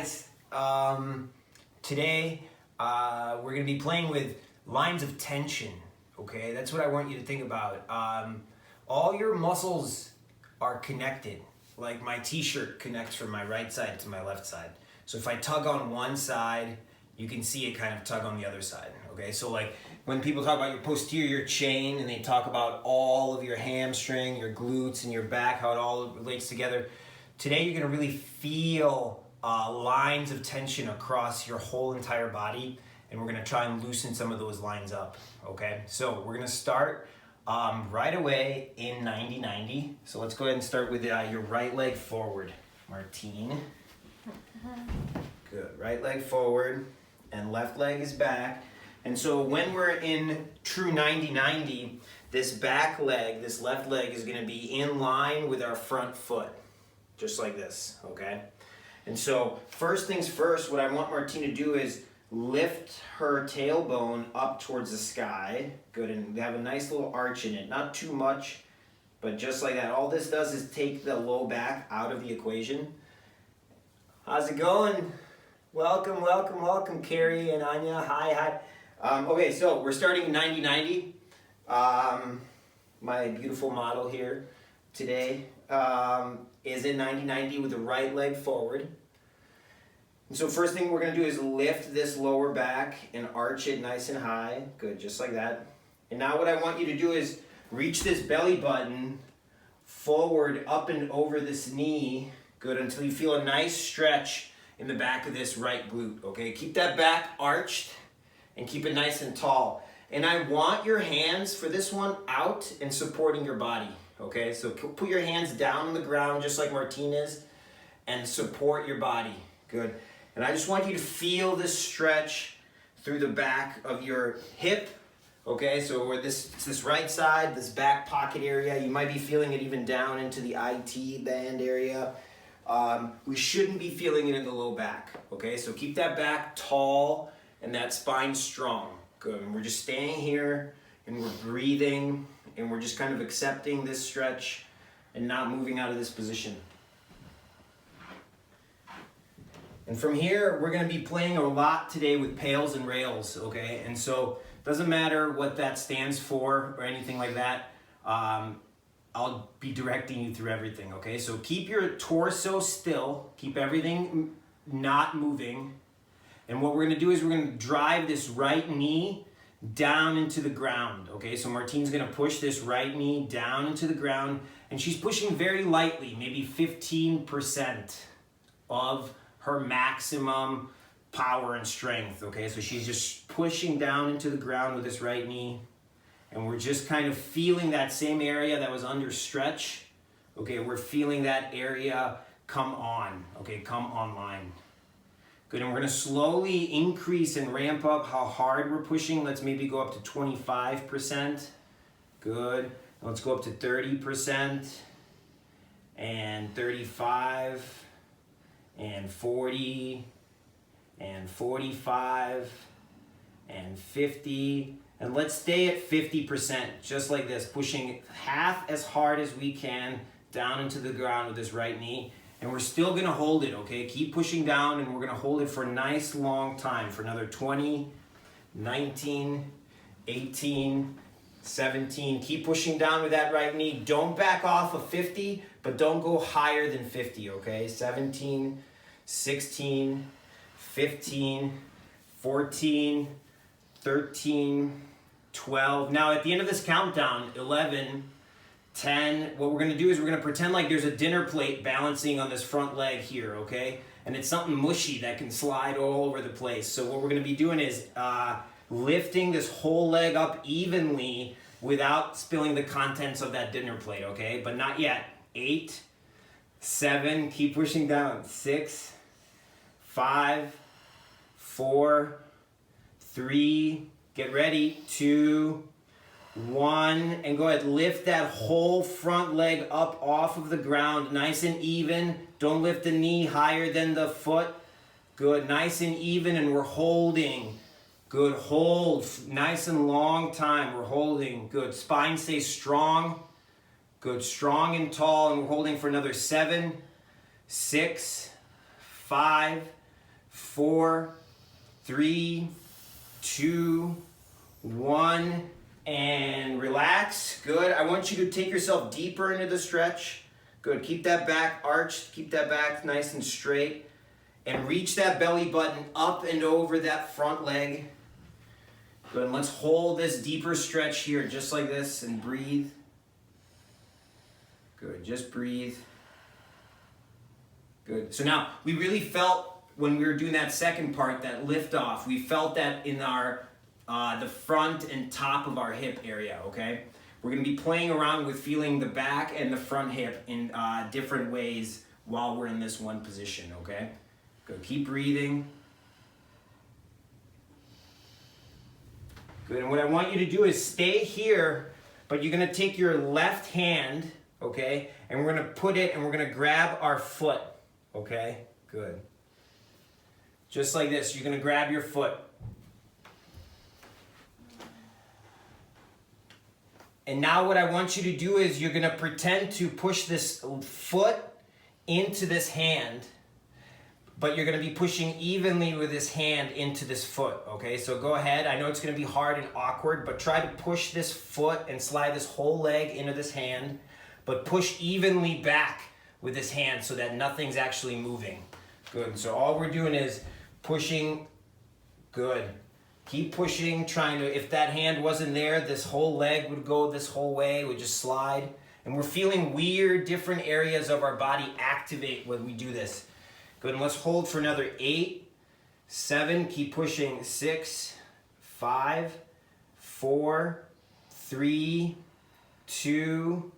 guys, today we're going to be playing with lines of tension, okay? That's what I want you to think about. All your muscles are connected, like my t-shirt connects from my right side to my left side. So if I tug on one side, you can see it kind of tug on the other side, okay? So like when people talk about your posterior chain and they talk about all of your hamstring, your glutes, and your back, how it all relates together, today you're gonna really feel lines of tension across your whole entire body, and we're gonna try and loosen some of those lines up, okay? So we're gonna start right away in 90-90. So let's go ahead and start with your right leg forward, Martine. Good, right leg forward and left leg is back. And so when we're in true 90-90, this back leg, this left leg is gonna be in line with our front foot, just like this, okay? And so first things first, what I want Martine to do is lift her tailbone up towards the sky. Good, and have a nice little arch in it. Not too much, but just like that. All this does is take the low back out of the equation. How's it going? Welcome, welcome, welcome, Carrie and Anya. Hi. Okay, so we're starting 90-90. My beautiful model here today is in 90-90 with the right leg forward. And so first thing we're going to do is lift this lower back and arch it nice and high. Good, just like that. And now what I want you to do is reach this belly button forward, up and over this knee. Good, until you feel a nice stretch in the back of this right glute, okay? Keep that back arched and keep it nice and tall. And I want your hands for this one out and supporting your body, okay? So put your hands down on the ground just like Martine is and support your body. Good. And I just want you to feel this stretch through the back of your hip, okay? So where this right side, this back pocket area, you might be feeling it even down into the IT band area. We shouldn't be feeling it in the low back, okay? So keep that back tall and that spine strong. Good, and we're just staying here and we're breathing and we're just kind of accepting this stretch and not moving out of this position. And from here, we're gonna be playing a lot today with pails and rails, okay? And so it doesn't matter what that stands for or anything like that. I'll be directing you through everything, okay? So keep your torso still, keep everything not moving. And what we're gonna do is we're gonna drive this right knee down into the ground, okay? So Martine's gonna push this right knee down into the ground, and she's pushing very lightly, maybe 15% of her maximum power and strength, okay? So she's just pushing down into the ground with this right knee, and we're just kind of feeling that same area that was under stretch, okay? We're feeling that area come on, okay? Come online. Good, and we're gonna slowly increase and ramp up how hard we're pushing. Let's maybe go up to 25%. Good, let's go up to 30%, and 35, and 40, and 45, and 50, and let's stay at 50%, just like this, pushing half as hard as we can down into the ground with this right knee. And we're still gonna hold it, okay? Keep pushing down, and we're gonna hold it for a nice long time, for another 20, 19, 18, 17. Keep pushing down with that right knee. Don't back off of 50, but don't go higher than 50, okay? 17, 16, 15, 14, 13, 12. Now at the end of this countdown, 11, 10, what we're gonna do is we're gonna pretend like there's a dinner plate balancing on this front leg here, okay? And it's something mushy that can slide all over the place. So what we're gonna be doing is lifting this whole leg up evenly without spilling the contents of that dinner plate, okay? But not yet. 8, 7, keep pushing down. 6, 5, 4, 3, get ready, 2, 1, and go ahead, lift that whole front leg up off of the ground, nice and even. Don't lift the knee higher than the foot. Good, nice and even, and we're holding. Good, hold, nice and long time, we're holding. Good, spine stays strong. Good, strong and tall, and we're holding for another 7, 6, 5, 4, 3, 2, 1, and relax. Good. I want you to take yourself deeper into the stretch. Good. Keep that back arched. Keep that back nice and straight. And reach that belly button up and over that front leg. Good. And let's hold this deeper stretch here, just like this, and breathe. Good. Just breathe. Good. So now, we really felt when we were doing that second part, that lift off, we felt that in our the front and top of our hip area, okay? We're gonna be playing around with feeling the back and the front hip in different ways while we're in this one position, okay? Good, keep breathing. Good, and what I want you to do is stay here, but you're gonna take your left hand, okay? And we're gonna put it and we're gonna grab our foot, okay? Good. Just like this, you're gonna grab your foot. And now what I want you to do is you're gonna pretend to push this foot into this hand, but you're gonna be pushing evenly with this hand into this foot, okay? So go ahead, I know it's gonna be hard and awkward, but try to push this foot and slide this whole leg into this hand, but push evenly back with this hand so that nothing's actually moving. Good, so all we're doing is pushing, good. Keep pushing, trying to, if that hand wasn't there, this whole leg would go this whole way, would just slide. And we're feeling weird, different areas of our body activate when we do this. Good, and let's hold for another 8, 7, keep pushing, 6, 5, 4, 3, 2,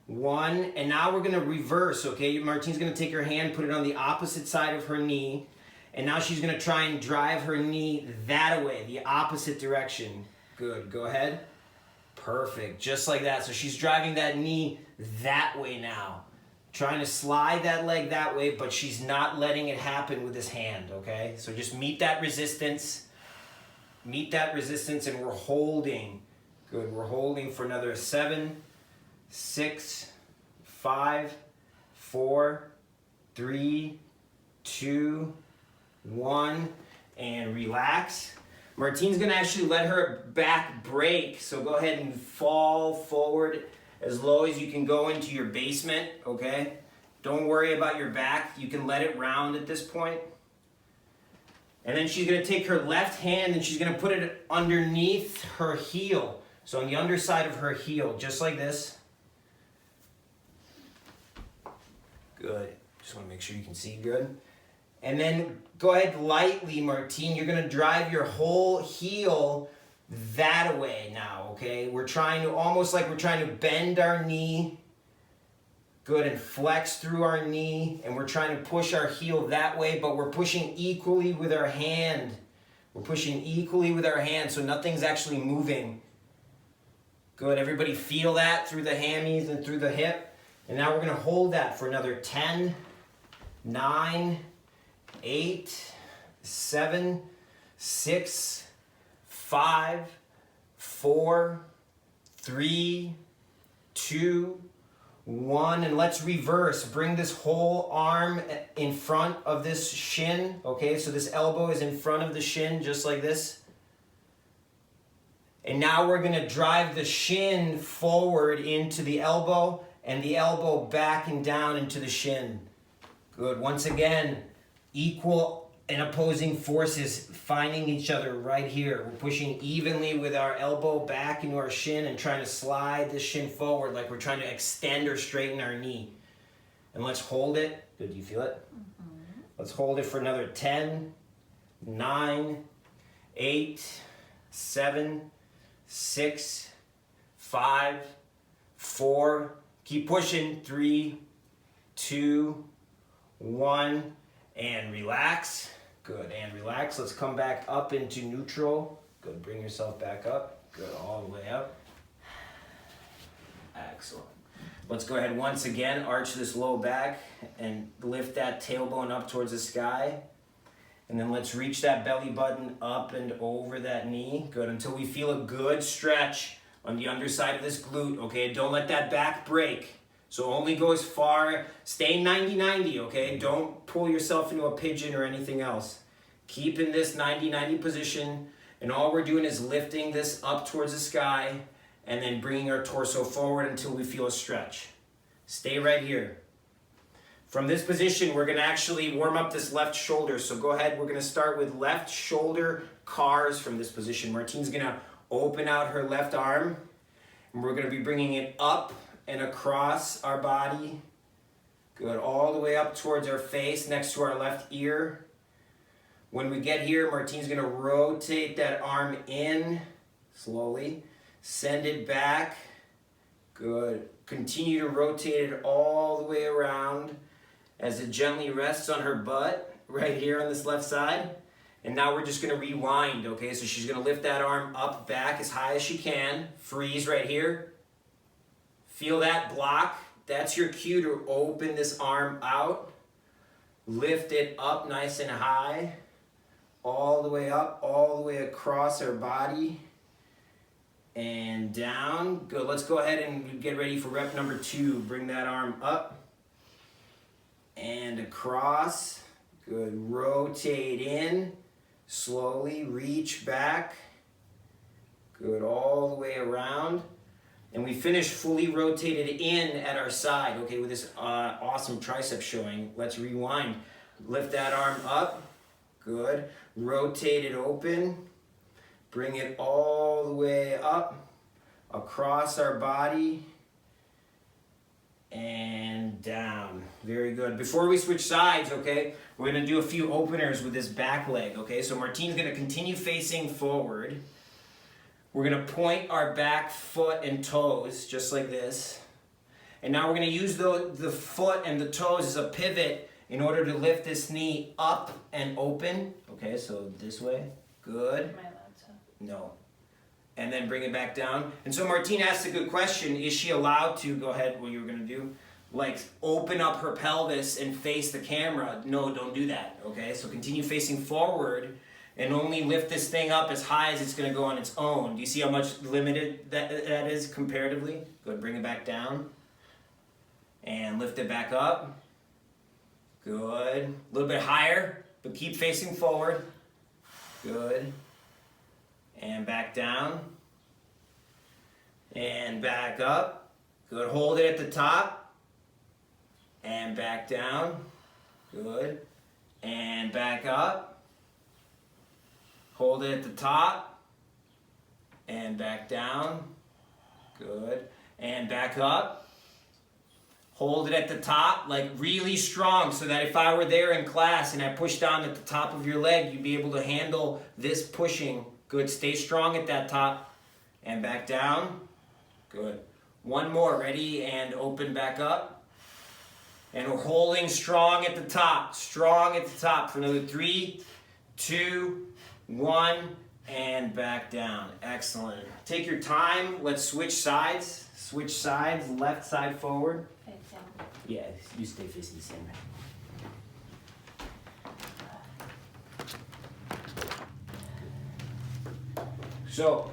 1. And now we're gonna reverse, okay? Martine's gonna take her hand, put it on the opposite side of her knee, and now she's gonna try and drive her knee that way, the opposite direction. Good, go ahead. Perfect, just like that. So she's driving that knee that way now. Trying to slide that leg that way, but she's not letting it happen with this hand, okay? So just meet that resistance. Meet that resistance, and we're holding. Good, we're holding for another 7, 6, 5, 4, 3, 2, 1, and relax. Martine's gonna actually let her back break, so go ahead and fall forward as low as you can go into your basement, okay? Don't worry about your back. You can let it round at this point. And then she's gonna take her left hand and she's gonna put it underneath her heel. So on the underside of her heel, just like this. Good, just wanna make sure you can see good. And then go ahead lightly, Martine, you're gonna drive your whole heel that way now, okay? We're trying to, almost like we're trying to bend our knee, good, and flex through our knee, and we're trying to push our heel that way, but we're pushing equally with our hand. We're pushing equally with our hand, so nothing's actually moving. Good, everybody feel that through the hammies and through the hip. And now we're gonna hold that for another 10, 9, 8, 7, 6, 5, 4, 3, 2, 1, and let's reverse. Bring this whole arm in front of this shin, okay? So this elbow is in front of the shin, just like this. And now we're gonna drive the shin forward into the elbow and the elbow back and down into the shin. Good, once again, equal and opposing forces finding each other right here. We're pushing evenly with our elbow back into our shin and trying to slide the shin forward like we're trying to extend or straighten our knee. And let's hold it. Good, do you feel it? Mm-hmm. Let's hold it for another 10, 9, 8, 7, 6, 5, 4, keep pushing, 3, 2, 1, and relax. Good, and relax. Let's come back up into neutral. Good, bring yourself back up. Good, all the way up. Excellent. Let's go ahead once again, arch this low back and lift that tailbone up towards the sky. And then let's reach that belly button up and over that knee. Good, until we feel a good stretch on the underside of this glute, okay? Don't let that back break. So only go as far, stay 90-90, okay? Don't pull yourself into a pigeon or anything else. Keeping this 90-90 position, and all we're doing is lifting this up towards the sky and then bringing our torso forward until we feel a stretch. Stay right here. From this position, we're gonna actually warm up this left shoulder. So go ahead, we're gonna start with left shoulder cars from this position. Martine's gonna open out her left arm, and we're gonna be bringing it up and across our body. Good, all the way up towards our face, next to our left ear. When we get here, Martine's gonna rotate that arm in slowly, send it back. Good. Continue to rotate it all the way around as it gently rests on her butt right here on this left side. And now we're just gonna rewind, okay? So she's gonna lift that arm up, back as high as she can. Freeze right here. Feel that block. That's your cue to open this arm out. Lift it up nice and high. All the way up, all the way across our body. And down. Good. Let's go ahead and get ready for rep number 2. Bring that arm up and across. Good. Rotate in. Slowly reach back. Good. All the way around. And we finish fully rotated in at our side, okay, with this awesome tricep showing. Let's rewind. Lift that arm up. Good. Rotate it open. Bring it all the way up, across our body, and down. Very good. Before we switch sides, okay, we're gonna do a few openers with this back leg, okay? So Martine's gonna continue facing forward. We're gonna point our back foot and toes, just like this. And now we're gonna use the foot and the toes as a pivot in order to lift this knee up and open. Okay, so this way. Good. Am I allowed to? No. And then bring it back down. And so Martine asked a good question. Is she allowed to, go ahead, what you were gonna do, like open up her pelvis and face the camera? No, don't do that, okay? So continue facing forward and only lift this thing up as high as it's gonna go on its own. Do you see how much limited that is comparatively? Go ahead, bring it back down. And lift it back up. Good. A little bit higher, but keep facing forward. Good. And back down. And back up. Good. Hold it at the top. And back down. Good. And back up. Hold it at the top. And back down. Good. And back up. Hold it at the top, like really strong, so that if I were there in class and I pushed down at the top of your leg, you'd be able to handle this pushing. Good, stay strong at that top. And back down. Good. One more, ready, and open back up. And we're holding strong at the top for another 3, 2, 1, and back down. Excellent. Take your time, let's switch sides. Switch sides, left side forward. Yeah, you stay facing the same way. So,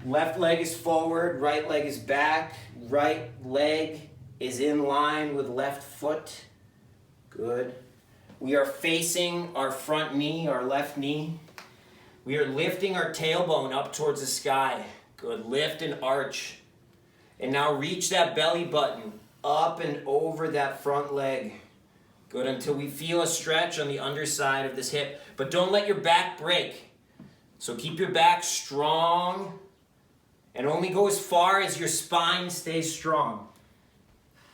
left leg is forward, right leg is back, right leg is in line with left foot. Good. We are facing our front knee, our left knee. We are lifting our tailbone up towards the sky. Good. Lift and arch. And now reach that belly button up and over that front leg. Good, until we feel a stretch on the underside of this hip. But don't let your back break. So keep your back strong and only go as far as your spine stays strong.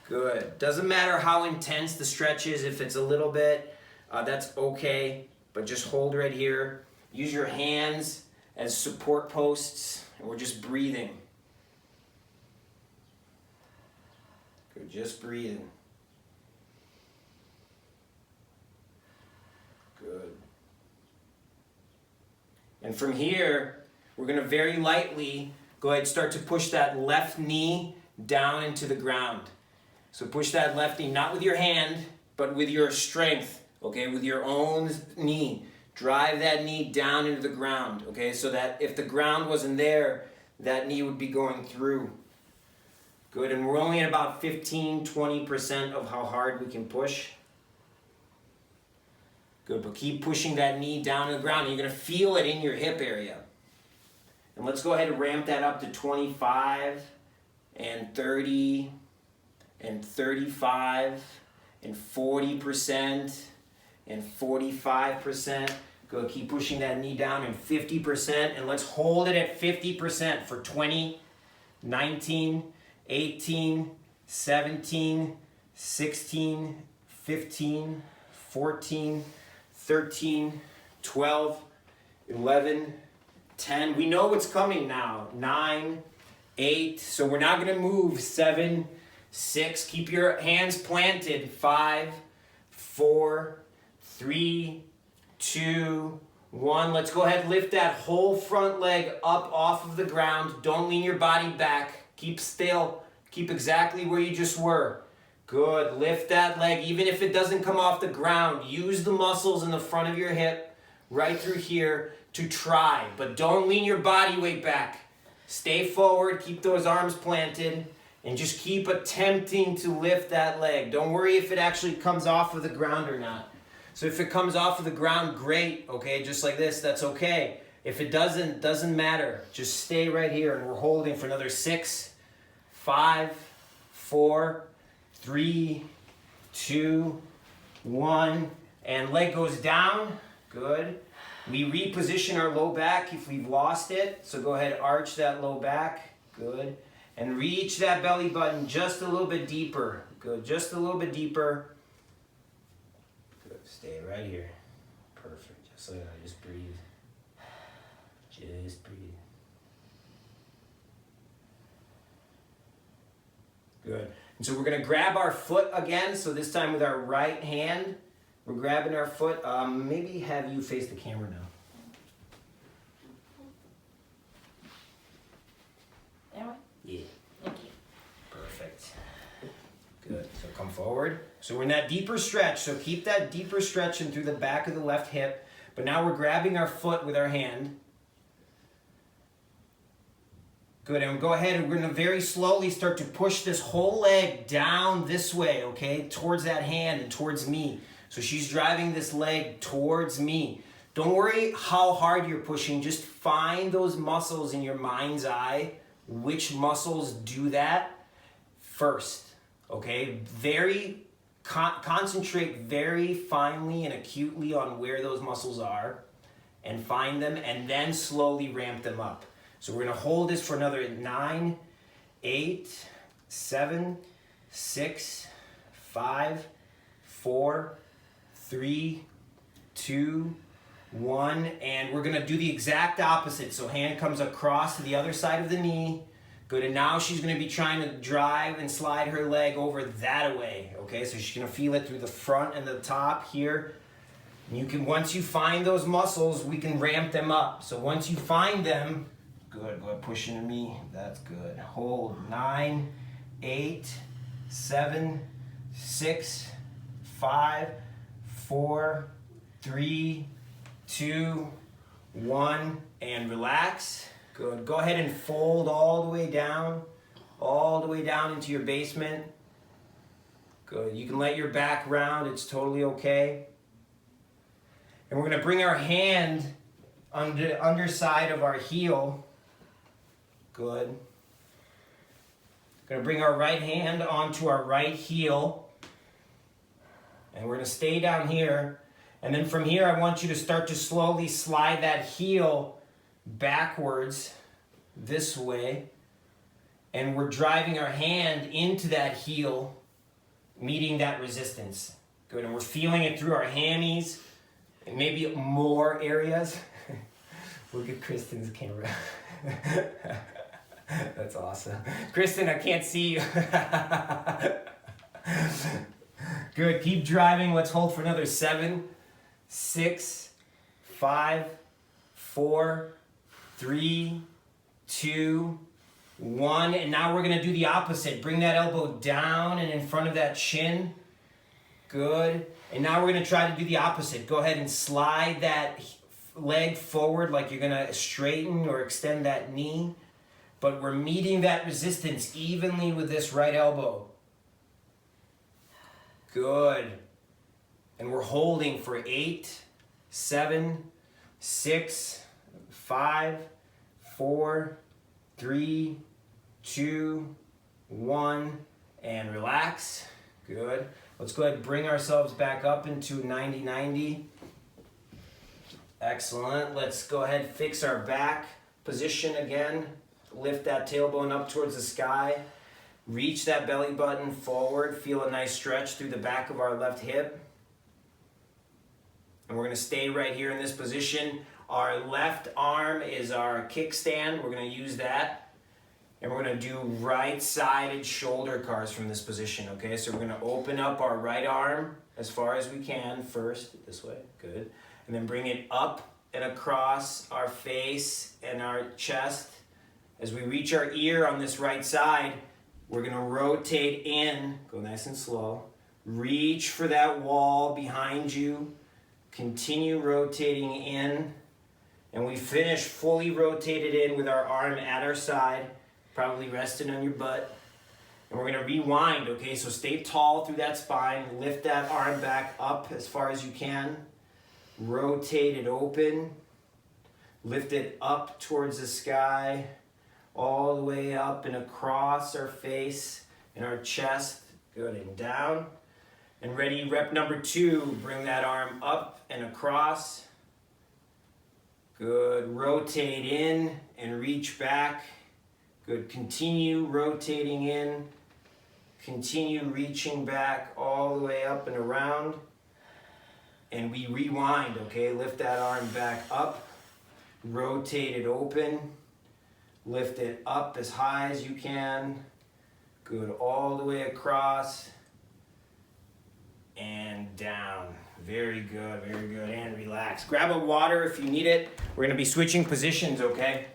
Good. Doesn't matter how intense the stretch is. If it's a little bit, that's okay. But just hold right here. Use your hands as support posts. And we're just breathing. Good, just breathing. Good. And from here, we're going to very lightly go ahead and start to push that left knee down into the ground. So push that left knee, not with your hand, but with your strength, okay, with your own knee. Drive that knee down into the ground, okay, so that if the ground wasn't there, that knee would be going through. Good, and we're only at about 15-20% of how hard we can push. Good, but keep pushing that knee down to the ground. You're gonna feel it in your hip area. And let's go ahead and ramp that up to 25 and 30 and 35 and 40% and 45%. Good, keep pushing that knee down, and 50%, and let's hold it at 50% for 20, 19, 18, 17, 16, 15, 14, 13, 12, 11, 10. We know what's coming now. 9, 8. So we're not going to move. 7, 6. Keep your hands planted. 5, 4, 3, 2, 1. Let's go ahead and lift that whole front leg up off of the ground. Don't lean your body back. Keep still. Keep exactly where you just were. Good. Lift that leg. Even if it doesn't come off the ground, use the muscles in the front of your hip right through here to try. But don't lean your body weight back. Stay forward. Keep those arms planted. And just keep attempting to lift that leg. Don't worry if it actually comes off of the ground or not. So if it comes off of the ground, great, okay? Just like this, that's okay. If it doesn't matter. Just stay right here, and we're holding for another 6, 5, 4, 3, 2, 1. And leg goes down. Good. We reposition our low back if we've lost it. So go ahead, arch that low back. Good. And reach that belly button just a little bit deeper. Good, just a little bit deeper. Good, stay right here. Perfect, just like that, just breathe. Just breathe. Good, and so we're gonna grab our foot again, so this time with our right hand. We're grabbing our foot. Maybe have you face the camera now. Yeah. Thank you. Perfect. Good. So come forward. So we're in that deeper stretch. So keep that deeper stretch in through the back of the left hip. But now we're grabbing our foot with our hand. Good. And go ahead and we're going to very slowly start to push this whole leg down this way, okay? Towards that hand and towards me. So she's driving this leg towards me. Don't worry how hard you're pushing. Just find those muscles in your mind's eye. Which muscles do that first, okay? Concentrate very finely and acutely on where those muscles are and find them, and then slowly ramp them up. So we're gonna hold this for another 9, 8, 7, 6, 5, 4, 3, 2, 1, and we're gonna do the exact opposite. So hand comes across to the other side of the knee. Good, and now she's gonna be trying to drive and slide her leg over that way, okay? So she's gonna feel it through the front and the top here. And you can, once you find those muscles, we can ramp them up. So once you find them, good, go ahead, push into me, that's good. Hold, 9, 8, 7, 6, 5, 4, 3, 2, 1, and relax. Good. Go ahead and fold all the way down into your basement. Good. You can let your back round. It's totally okay. And we're going to bring our hand on the underside of our heel. Good. Going to bring our right hand onto our right heel. And we're going to stay down here. And then from here, I want you to start to slowly slide that heel backwards this way. And we're driving our hand into that heel, meeting that resistance. Good, and we're feeling it through our hammies, and maybe more areas. Look at Kristen's camera. That's awesome. Kristen, I can't see you. Good, keep driving. Let's hold for another 7, 6, 5, 4, 3, 2, 1. And now we're going to do the opposite. Bring that elbow down and in front of that chin. Good. And now we're going to try to do the opposite. Go ahead and slide that leg forward like you're going to straighten or extend that knee. But we're meeting that resistance evenly with this right elbow. Good. And we're holding for 8, 7, 6, 5, 4, 3, 2, 1, and relax. Good. Let's go ahead and bring ourselves back up into 90-90. Excellent. Let's go ahead and fix our back position again. Lift that tailbone up towards the sky. Reach that belly button forward. Feel a nice stretch through the back of our left hip. And we're going to stay right here in this position. Our left arm is our kickstand. We're going to use that. And we're going to do right-sided shoulder cars from this position, okay? So we're going to open up our right arm as far as we can first, this way, good. And then bring it up and across our face and our chest. As we reach our ear on this right side, we're going to rotate in, go nice and slow. Reach for that wall behind you. Continue rotating in. And we finish fully rotated in with our arm at our side. Probably resting on your butt. And we're going to rewind, okay? So stay tall through that spine. Lift that arm back up as far as you can. Rotate it open. Lift it up towards the sky. All the way up and across our face and our chest. Good, and down. And ready, rep number 2. Bring that arm up and across. Good, rotate in and reach back. Good, continue rotating in, continue reaching back all the way up and around, and we rewind, okay? Lift that arm back up, rotate it open, lift it up as high as you can, good, all the way across, and down. Very good, and relax. Grab a water if you need it. We're gonna be switching positions, okay?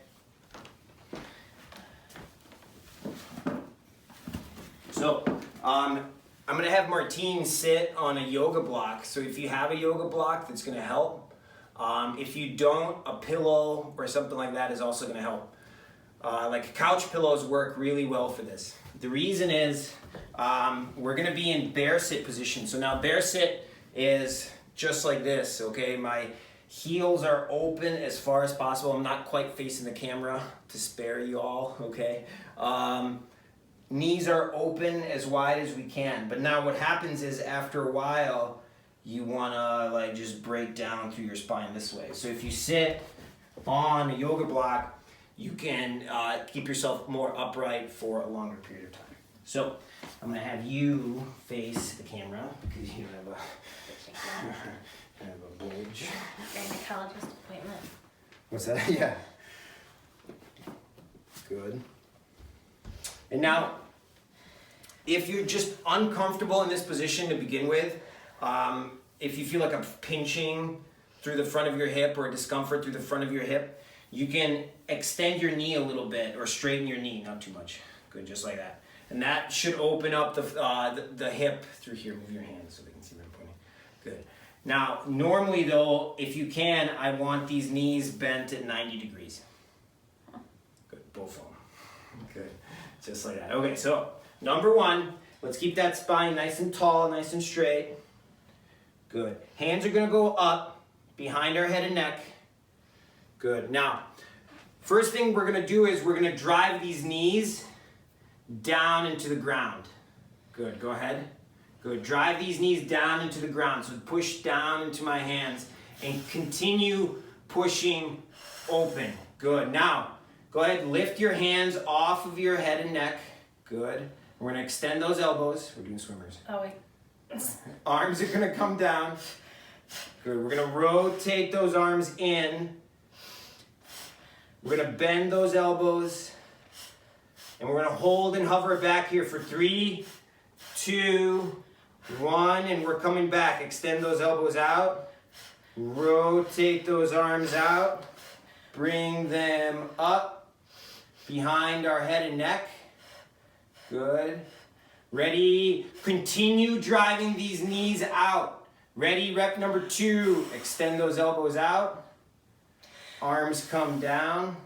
So, I'm going to have Martine sit on a yoga block. So if you have a yoga block, that's going to help. If you don't, a pillow or something like that is also going to help. Like couch pillows work really well for this. The reason is we're going to be in bear sit position. So now bear sit is just like this, okay? My heels are open as far as possible. I'm not quite facing the camera to spare you all, okay? Knees are open as wide as we can. But now what happens is after a while, you wanna like just break down through your spine this way. So if you sit on a yoga block, you can keep yourself more upright for a longer period of time. So I'm gonna have you face the camera because you have a bulge. Gynecologist appointment. What's that? Yeah. Good. And now, if you're just uncomfortable in this position to begin with, if you feel like a pinching through the front of your hip or a discomfort through the front of your hip, you can extend your knee a little bit or straighten your knee, not too much. Good, just like that. And that should open up the hip through here. Move your hands so they can see where I'm pointing. Good. Now, normally though, if you can, I want these knees bent at 90 degrees. Good, both of them. Good. Just like that. Okay, so number 1, let's keep that spine nice and tall, nice and straight. Good. Hands are going to go up behind our head and neck. Good. Now, first thing we're going to do is we're going to drive these knees down into the ground. Good. Go ahead. Good. Drive these knees down into the ground. So push down into my hands and continue pushing open. Good. Now, go ahead, lift your hands off of your head and neck. Good. We're going to extend those elbows. We're doing swimmers. Oh, wait. Arms are going to come down. Good. We're going to rotate those arms in. We're going to bend those elbows. And we're going to hold and hover back here for 3, 2, 1. And we're coming back. Extend those elbows out. Rotate those arms out. Bring them up behind our head and neck. Good. Ready? Continue driving these knees out. Ready? Rep number 2. Extend those elbows out. Arms come down.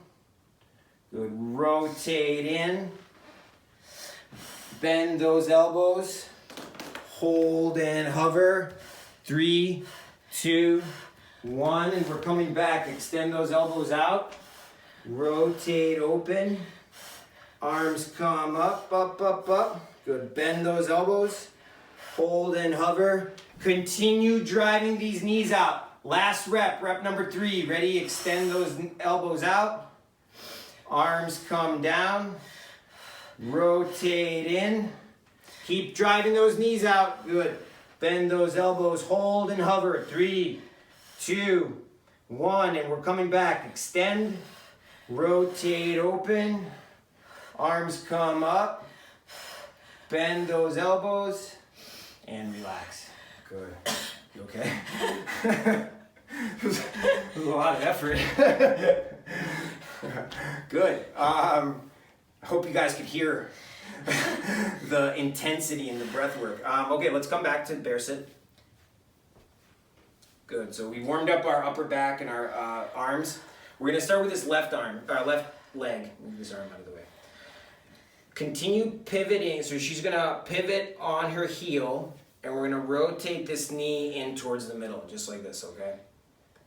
Good. Rotate in. Bend those elbows. Hold and hover. 3, 2, 1, and we're coming back. Extend those elbows out. Rotate open. Arms come up, up, up, up. Good. Bend those elbows. Hold and hover. Continue driving these knees out. Last rep, rep number 3. Ready? Extend those elbows out. Arms come down. Rotate in. Keep driving those knees out. Good. Bend those elbows. Hold and hover. 3, 2, 1. And we're coming back. Extend. Rotate open. Arms come up. Bend those elbows. And relax. Good. You okay? It was a lot of effort. Good. I hope you guys could hear the intensity in the breath work. Okay, let's come back to bear sit. Good. So we warmed up our upper back and our arms. We're going to start with this left leg. Move this arm out of the way. Continue pivoting. So she's going to pivot on her heel. And we're going to rotate this knee in towards the middle, just like this, okay?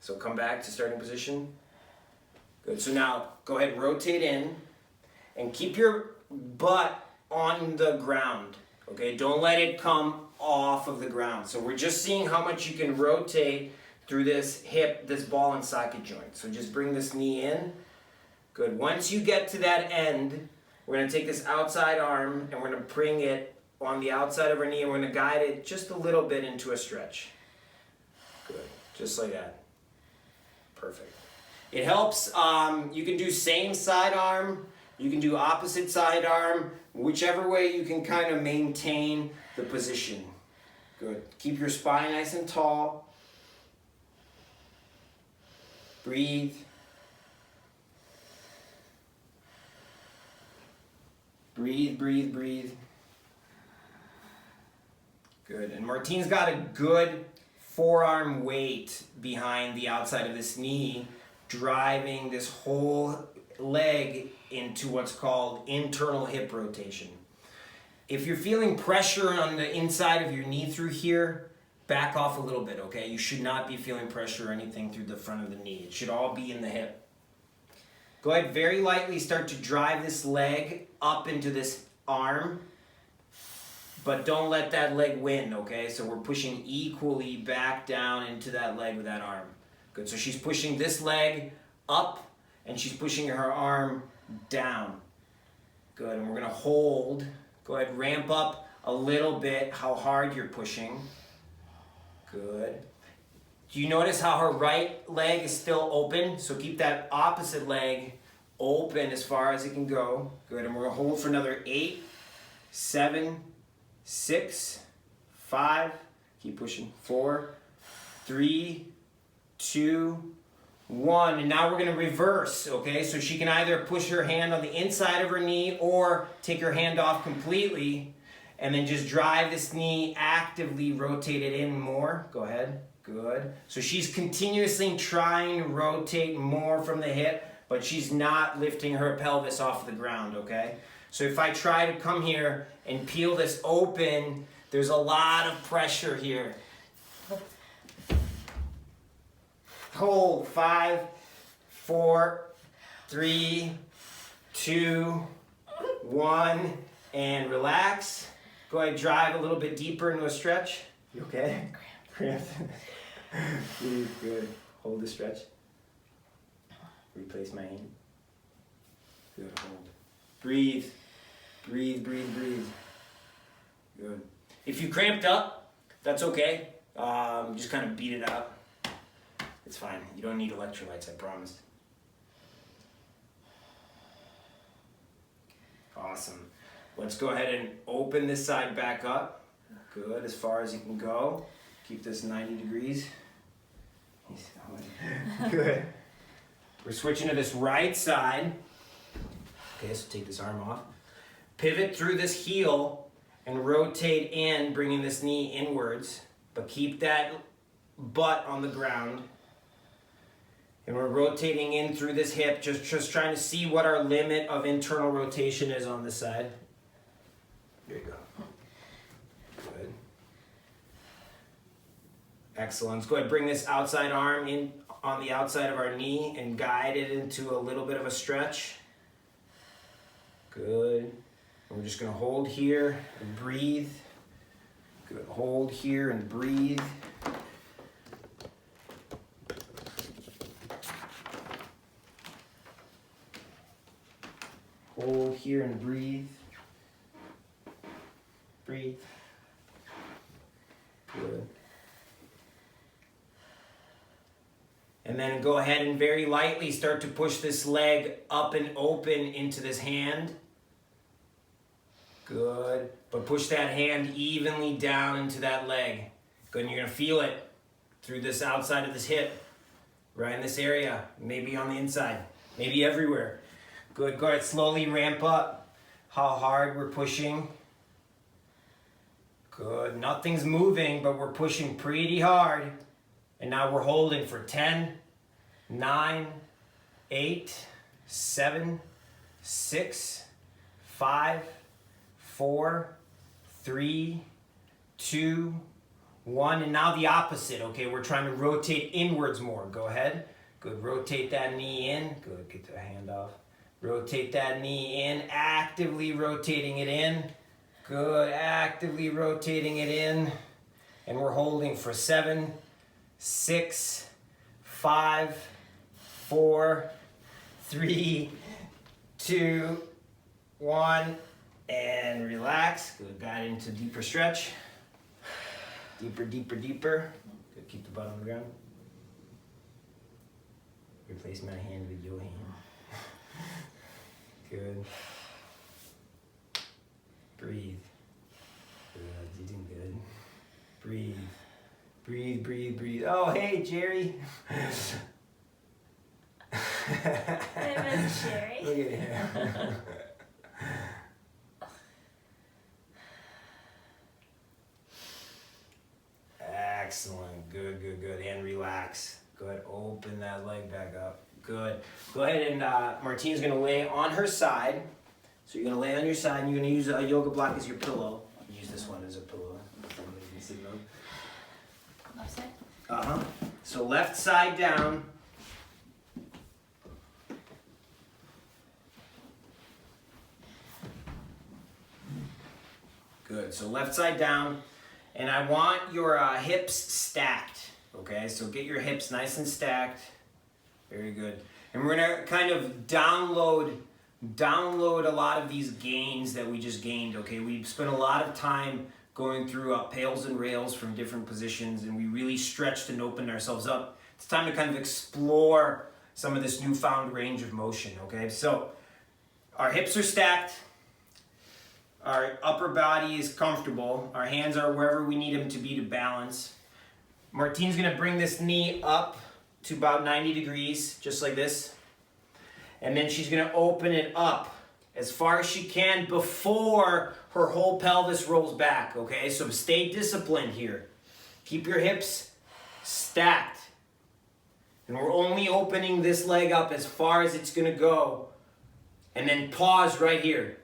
So come back to starting position. Good. So now go ahead and rotate in and keep your butt on the ground, okay? Don't let it come off of the ground. So we're just seeing how much you can rotate through this hip, this ball and socket joint. So just bring this knee in. Good. Once you get to that end, we're going to take this outside arm and we're going to bring it on the outside of our knee, and we're going to guide it just a little bit into a stretch. Good. Just like that. Perfect. It helps. You can do same side arm. You can do opposite side arm. Whichever way you can kind of maintain the position. Good. Keep your spine nice and tall. Breathe. Breathe, breathe, breathe. Good. And Martine's got a good forearm weight behind the outside of this knee, driving this whole leg into what's called internal hip rotation. If you're feeling pressure on the inside of your knee through here, back off a little bit, okay? You should not be feeling pressure or anything through the front of the knee. It should all be in the hip. Go ahead, very lightly start to drive this leg up into this arm. But don't let that leg win, okay? So we're pushing equally back down into that leg with that arm. Good, so she's pushing this leg up and she's pushing her arm down. Good, and we're gonna hold. Go ahead, ramp up a little bit how hard you're pushing. Good. Do you notice how her right leg is still open? So keep that opposite leg open as far as it can go. Good, and we're gonna hold for another 8, 7, 6, 5, keep pushing, 4, 3, 2, 1. And now we're going to reverse, okay? So she can either push her hand on the inside of her knee or take her hand off completely and then just drive this knee, actively rotate it in more. Go ahead. Good. So she's continuously trying to rotate more from the hip, but she's not lifting her pelvis off the ground, okay? So if I try to come here and peel this open, there's a lot of pressure here. Hold. 5, 4, 3, 2, 1, and relax. Go ahead, drive a little bit deeper into a stretch. You okay? Cramp. Good. Hold the stretch. Replace my hand. Good. Hold. Breathe. Breathe, breathe, breathe. Good. If you cramped up, that's okay. Just kind of beat it out. It's fine. You don't need electrolytes, I promise. Awesome. Let's go ahead and open this side back up. Good, as far as you can go. Keep this 90 degrees. Good. We're switching to this right side. Okay, so take this arm off. Pivot through this heel and rotate in, bringing this knee inwards, but keep that butt on the ground. And we're rotating in through this hip, just trying to see what our limit of internal rotation is on this side. There you go. Good. Excellent. Let's go ahead and bring this outside arm in on the outside of our knee and guide it into a little bit of a stretch. Good. And we're just going to hold here and breathe. Good. Hold here and breathe. Hold here and breathe. Breathe. Good. And then go ahead and very lightly start to push this leg up and open into this hand. Good. But push that hand evenly down into that leg. Good. And you're going to feel it through this outside of this hip. Right in this area. Maybe on the inside. Maybe everywhere. Good. Go ahead. Slowly ramp up how hard we're pushing. Good. Nothing's moving, but we're pushing pretty hard. And now we're holding for 10, 9, 8, 7, 6, 5, 4, 3, 2, 1. And now the opposite, okay? We're trying to rotate inwards more. Go ahead. Good. Rotate that knee in. Good. Get the hand off. Rotate that knee in. Actively rotating it in. Good. Actively rotating it in. And we're holding for 7, 6, 5, 4, 3, 2, 1, and relax. Good. Guide into deeper stretch. Deeper, deeper, deeper. Good. Keep the butt on the ground. Replace my hand with your hand. Good. Breathe. Good. You're doing good. Breathe. Breathe, breathe, breathe. Oh, hey, Jerry. I miss Jerry. Look at him. Excellent. Good, good, good. And relax. Go ahead. Open that leg back up. Good. Go ahead and Martina's going to lay on her side. So you're going to lay on your side and you're going to use a yoga block as your pillow. Use this one as a pillow. Somebody can sit on. Left side? Uh-huh. So left side down. Good. So left side down. And I want your hips stacked. Okay? So get your hips nice and stacked. Very good. And we're going to kind of download a lot of these gains that we just gained. Okay? We spent a lot of time going through pails and rails from different positions, and we really stretched and opened ourselves up. It's time to kind of explore some of this newfound range of motion, okay? So our hips are stacked, our upper body is comfortable, our hands are wherever we need them to be to balance. Martine's gonna bring this knee up to about 90 degrees, just like this. And then she's gonna open it up as far as she can before her whole pelvis rolls back, okay? So stay disciplined here. Keep your hips stacked. And we're only opening this leg up as far as it's gonna go. And then pause right here.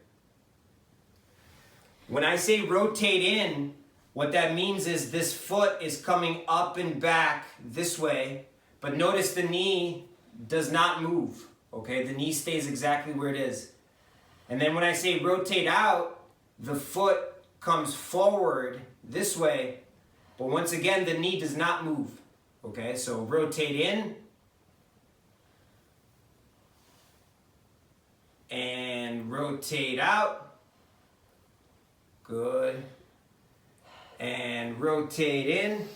When I say rotate in, what that means is this foot is coming up and back this way, but notice the knee does not move, okay? The knee stays exactly where it is. And then when I say rotate out, the foot comes forward this way, but once again, the knee does not move, okay? So rotate in, and rotate out. Good. And rotate in.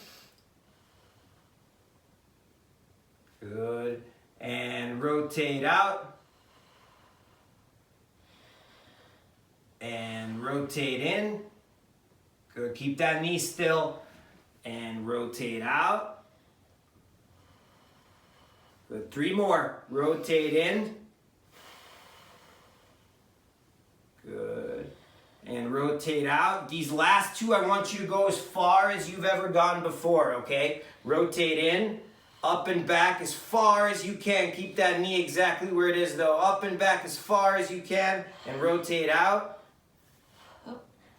Good. And rotate out. And rotate in. Good. Keep that knee still. And rotate out. Good. 3 more. Rotate in. Good. And rotate out. These last 2, I want you to go as far as you've ever gone before, okay? Rotate in, up and back as far as you can. Keep that knee exactly where it is though. Up and back as far as you can. And rotate out.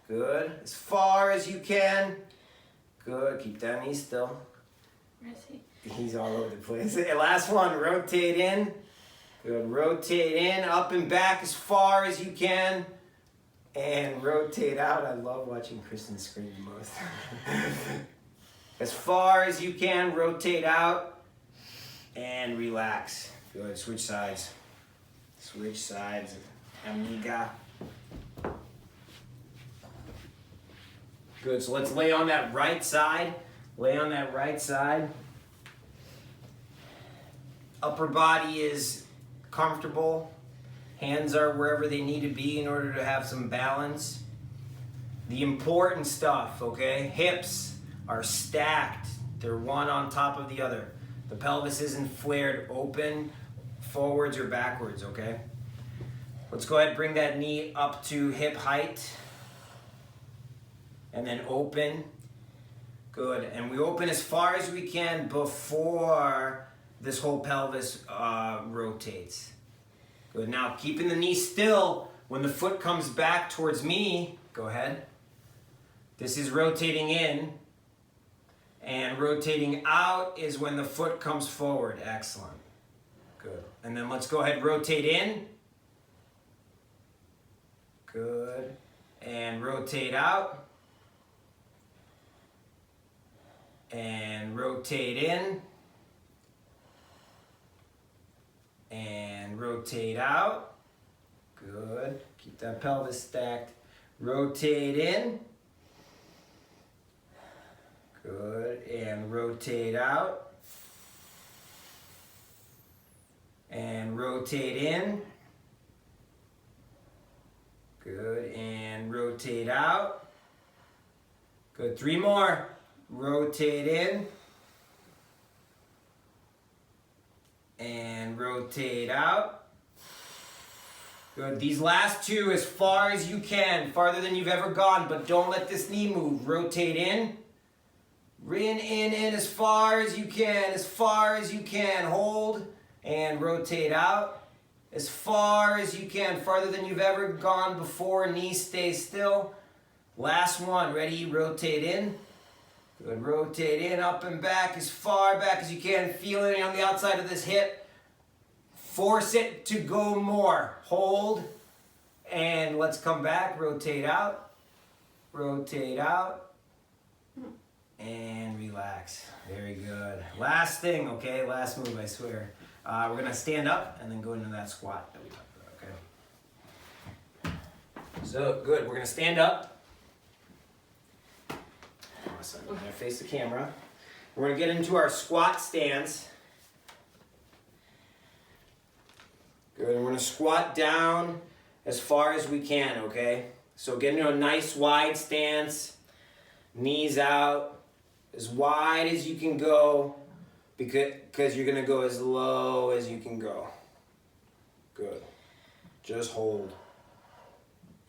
Good. As far as you can. Good. Keep that knee still. Where is he? He's all over the place. Last one, rotate in. Good, rotate in, up and back as far as you can. And rotate out. I love watching Kristen scream the most. As far as you can, rotate out. And relax. Good, switch sides. Switch sides, amiga. Good, so let's lay on that right side. Lay on that right side. Upper body is comfortable. Hands are wherever they need to be in order to have some balance. The important stuff, okay? Hips are stacked. They're one on top of the other. The pelvis isn't flared open, forwards or backwards, okay? Let's go ahead and bring that knee up to hip height. And then open. Good. And we open as far as we can before this whole pelvis rotates. Good. Now, keeping the knee still when the foot comes back towards me. Go ahead. This is rotating in. And rotating out is when the foot comes forward. Excellent. Good. And then let's go ahead and rotate in. Good. And rotate out. And rotate in. And rotate out. Good. Keep that pelvis stacked. Rotate in. Good. And rotate out. And rotate in. Good. And rotate out. Good. 3 more. Rotate in. And rotate out. Good. These last 2 as far as you can, farther than you've ever gone, but don't let this knee move. Rotate in. In as far as you can, as far as you can. Hold and rotate out. As far as you can, farther than you've ever gone before. Knee stays still. Last one. Ready? Rotate in. Good. Rotate in, up and back, as far back as you can. Feel it on the outside of this hip. Force it to go more. Hold. And let's come back. Rotate out. Rotate out. And relax. Very good. Last thing, okay? Last move, I swear. We're going to stand up and then go into that squat that we talked about, okay? So, good. We're going to stand up. Awesome. We're going to face the camera. We're going to get into our squat stance. Good. And we're going to squat down as far as we can, okay? So get into a nice wide stance. Knees out. As wide as you can go. Because you're going to go as low as you can go. Good. Just hold.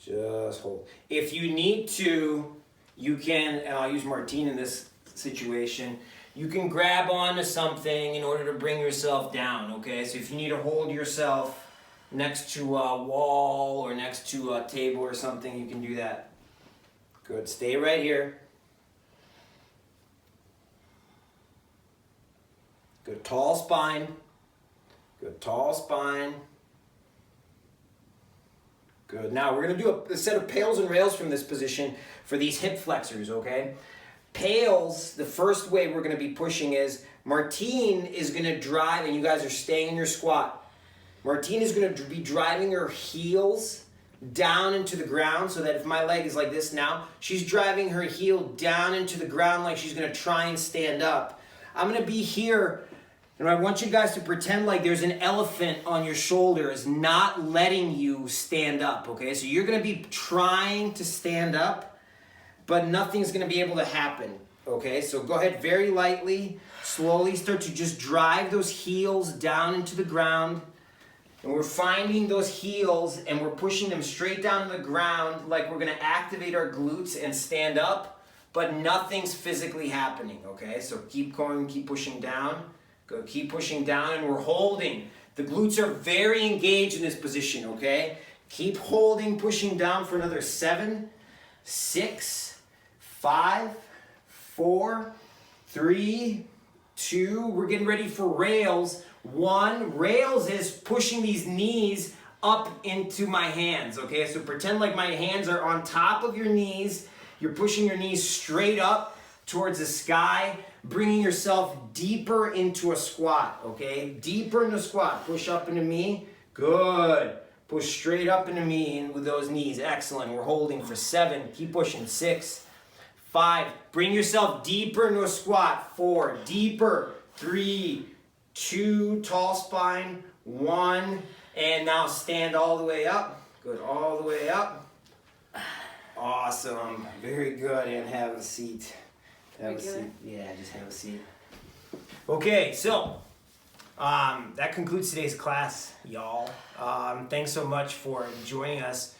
Just hold. If you need to, you can, and I'll use Martine in this situation, you can grab onto something in order to bring yourself down, okay? So if you need to hold yourself next to a wall or next to a table or something, you can do that. Good. Stay right here. Good. Tall spine. Good. Tall spine. Good. Now we're going to do a set of pails and rails from this position for these hip flexors, okay? Pails, the first way we're going to be pushing is Martine is going to drive, and you guys are staying in your squat. Martine is going to be driving her heels down into the ground so that if my leg is like this now, she's driving her heel down into the ground like she's going to try and stand up. I'm going to be here. And I want you guys to pretend like there's an elephant on your shoulders not letting you stand up, okay? So you're going to be trying to stand up, but nothing's going to be able to happen, okay? So go ahead very lightly, slowly start to just drive those heels down into the ground. And we're finding those heels and we're pushing them straight down to the ground like we're going to activate our glutes and stand up, but nothing's physically happening, okay? So keep going, keep pushing down. Go, keep pushing down, and we're holding. The glutes are very engaged in this position, okay? Keep holding, pushing down for another 7, 6, 5, 4, 3, 2, we're getting ready for rails. 1, rails is pushing these knees up into my hands, okay? So pretend like my hands are on top of your knees. You're pushing your knees straight up towards the sky, bringing yourself deeper into a squat, okay? Deeper into squat. Push up into me. Good. Push straight up into me and with those knees. Excellent. We're holding for 7. Keep pushing. 6, 5. Bring yourself deeper into a squat. 4. Deeper. 3, 2. Tall spine. 1. And now stand all the way up. Good. All the way up. Awesome. Very good. And have a seat. Have a seat. Yeah, just have a seat. Okay, so that concludes today's class, y'all. Thanks so much for joining us.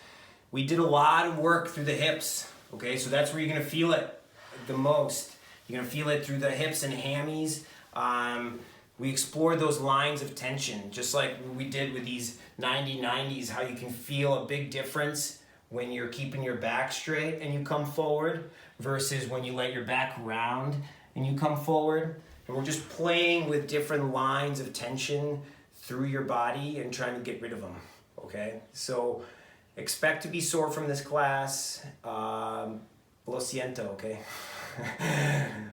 We did a lot of work through the hips, okay? So that's where you're going to feel it the most. You're going to feel it through the hips and hammies. We explored those lines of tension, just like we did with these 90-90s, how you can feel a big difference when you're keeping your back straight and you come forward versus when you let your back round and you come forward. And we're just playing with different lines of tension through your body and trying to get rid of them, okay? So expect to be sore from this class. Lo siento, okay?